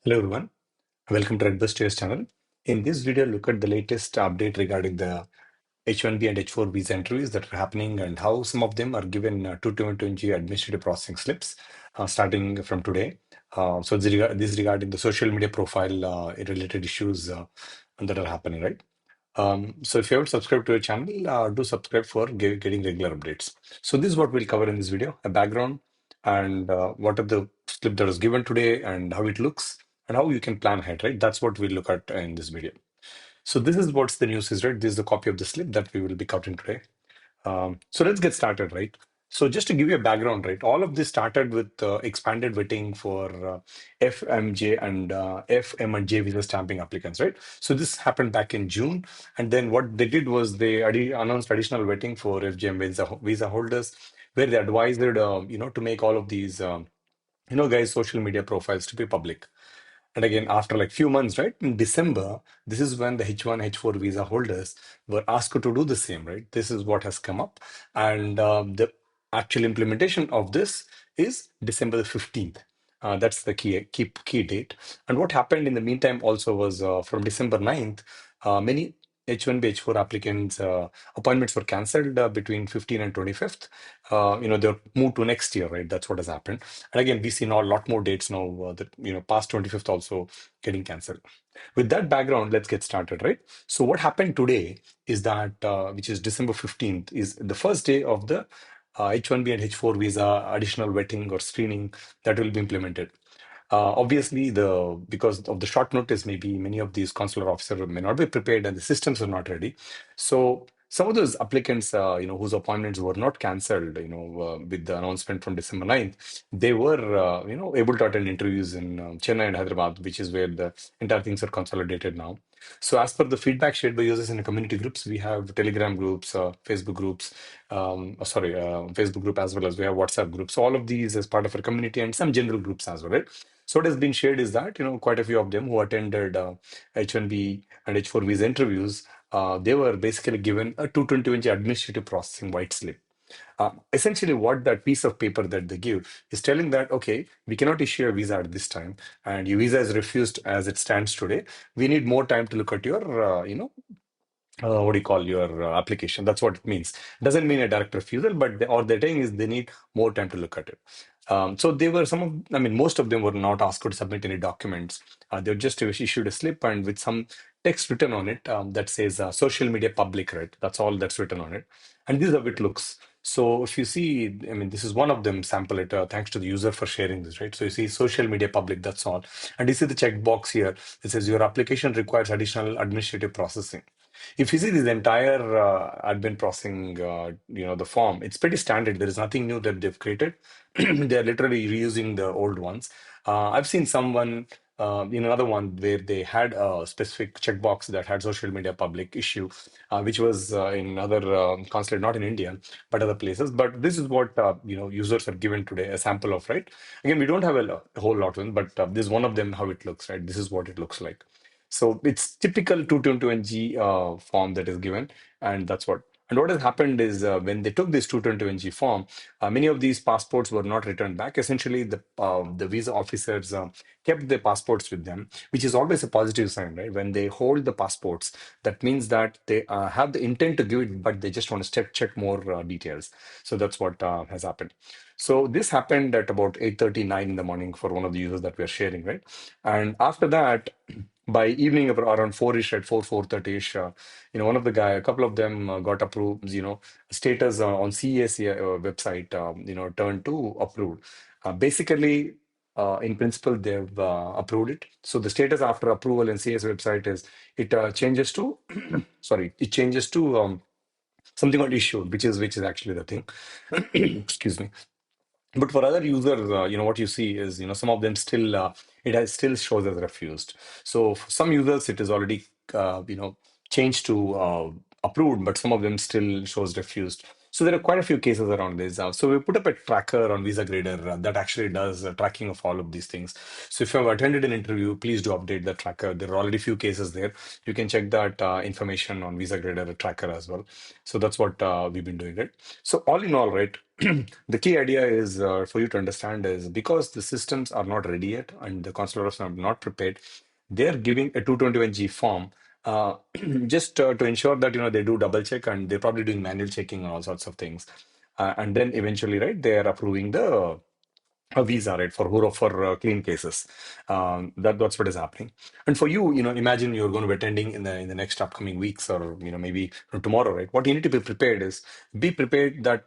Hello everyone, welcome to Redbus Traders channel. In this video, look at the latest update regarding the H1B and H4 visa interviews that are happening and how some of them are given 220 administrative processing slips starting from today. This is regarding the social media profile related issues that are happening, right? So if you haven't subscribed to our channel, do subscribe for getting regular updates. So this is what we'll cover in this video, a background and what are the slip that was given today and how it looks and how you can plan ahead, right? That's what we'll look at in this video. So this is what's the news is, right? This is the copy of the slip that we will be covering today. So let's get started, right? So just to give you a background, right? All of this started with expanded vetting for FMJ and FM and J visa stamping applicants, right? So this happened back in June, and then what they did was they announced additional vetting for FJM visa holders, where they advised to make all of these guys social media profiles to be public. And again, after like few months, right, in December, this is when the H1, H4 visa holders were asked to do the same, right? This is what has come up. And the actual implementation of this is December the 15th. That's the key date. And what happened in the meantime also was from December 9th, many H1B, H4 applicants' appointments were cancelled between 15 and 25th. They're moved to next year, right? That's what has happened. And again, we see now a lot more dates now that, past 25th also getting cancelled. With that background, let's get started, right? So what happened today is that, which is December 15th, is the first day of the H1B and H4 visa additional vetting or screening that will be implemented. Obviously, because of the short notice, maybe many of these consular officers may not be prepared and the systems are not ready. So some of those applicants, whose appointments were not cancelled, with the announcement from December 9th, they were, able to attend interviews in Chennai and Hyderabad, which is where the entire things are consolidated now. So as per the feedback shared by users in the community groups, we have Telegram groups, Facebook groups, Facebook group as well as we have WhatsApp groups. So all of these as part of our community and some general groups as well, right? So what has been shared is that, quite a few of them who attended H1B and H4 visa interviews, they were basically given a 220 administrative processing white slip. Essentially, what that piece of paper that they give is telling that, okay, we cannot issue a visa at this time, and your visa is refused as it stands today. We need more time to look at your, what do you call your application? That's what it means. Doesn't mean a direct refusal, but or they're saying is they need more time to look at it. So they were most of them were not asked to submit any documents. They were just issued a slip and with some text written on it that says social media public, right? That's all that's written on it. And this is how it looks. So if you see, this is one of them sample it. Thanks to the user for sharing this, right? So you see social media public, that's all. And you see the checkbox here. It says your application requires additional administrative processing. If you see this entire admin processing, the form, it's pretty standard. There is nothing new that they've created. They're literally reusing the old ones. I've seen someone in another one where they had a specific checkbox that had social media public issue, which was in other consulate, not in India, but other places. But this is what users are given today, a sample of, right? Again, we don't have a whole lot of them, but this is one of them how it looks, right? This is what it looks like. So it's typical 221G form that is given, and that's what. And what has happened is when they took this 221G form, many of these passports were not returned back. Essentially, the visa officers kept their passports with them, which is always a positive sign, right? When they hold the passports, that means that they have the intent to give it, but they just want to check more details. So that's what has happened. So this happened at about 8:39 in the morning for one of the users that we are sharing, right? And after that, by evening around 4-ish, at 4:30-ish, one of the guy, a couple of them got approved, status on CESC website, turned to approved. Basically, in principle, they've approved it. So the status after approval in CS website is it changes to, it changes to something called issued, which is actually the thing. Excuse me. But for other users, what you see is, some of them still, it has still shows as refused. So for some users, it is already, changed to approved, but some of them still shows refused. So there are quite a few cases around this. So we put up a tracker on Visa Grader that actually does tracking of all of these things. So if you have attended an interview, please do update the tracker. There are already few cases there. You can check that information on Visa Grader tracker as well. So that's what we've been doing, right? So all in all, right? the key idea is for you to understand is because the systems are not ready yet and the consulators are not prepared, they're giving a 221G form just to ensure that they do double check, and they're probably doing manual checking and all sorts of things, and then eventually, right, they are approving the a visa, right, for clean cases. That's what is happening. And for you, imagine you're going to be attending in the next upcoming weeks, or maybe tomorrow, right? What you need to be prepared is be prepared that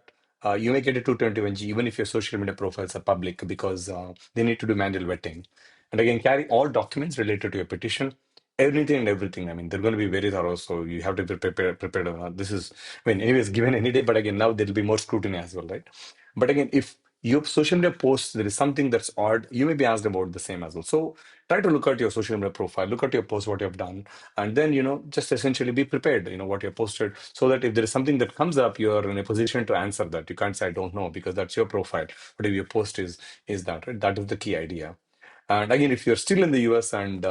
you may get a 221G even if your social media profiles are public, because they need to do manual vetting. And again, carry all documents related to your petition. Anything and everything. I mean, they're going to be very thorough, so you have to be prepared. This is, I mean, anyways, given any day, but again, now there'll be more scrutiny as well, right? But again, if your social media posts, there is something that's odd, you may be asked about the same as well. So try to look at your social media profile, look at your post, what you have done, and then, just essentially be prepared, what you have posted, so that if there is something that comes up, you're in a position to answer that. You can't say, I don't know, because that's your profile. But if your post is that, right? That is the key idea. And again, if you're still in the US and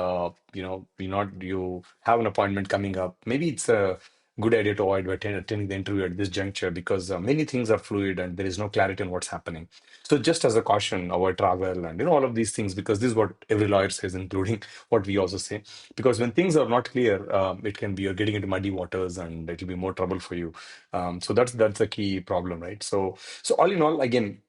you have an appointment coming up, maybe it's a good idea to avoid attending the interview at this juncture, because many things are fluid and there is no clarity on what's happening. So just as a caution, avoid travel and all of these things, because this is what every lawyer says, including what we also say. Because when things are not clear, it can be you're getting into muddy waters and it will be more trouble for you. So that's a key problem, right? So all in all, again,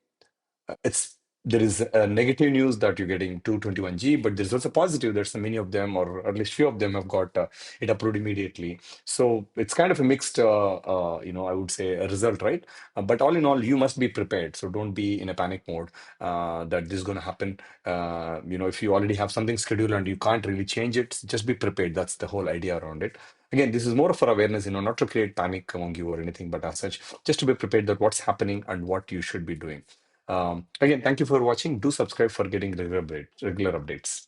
it's there is a negative news that you're getting 221G, but there's also positive that so many of them, or at least few of them, have got it approved immediately. So it's kind of a mixed, I would say, a result, right? But all in all, you must be prepared. So don't be in a panic mode that this is going to happen. If you already have something scheduled and you can't really change it, just be prepared. That's the whole idea around it. Again, this is more for awareness, not to create panic among you or anything, but as such, just to be prepared that what's happening and what you should be doing. Again, thank you for watching. Do subscribe for getting regular updates.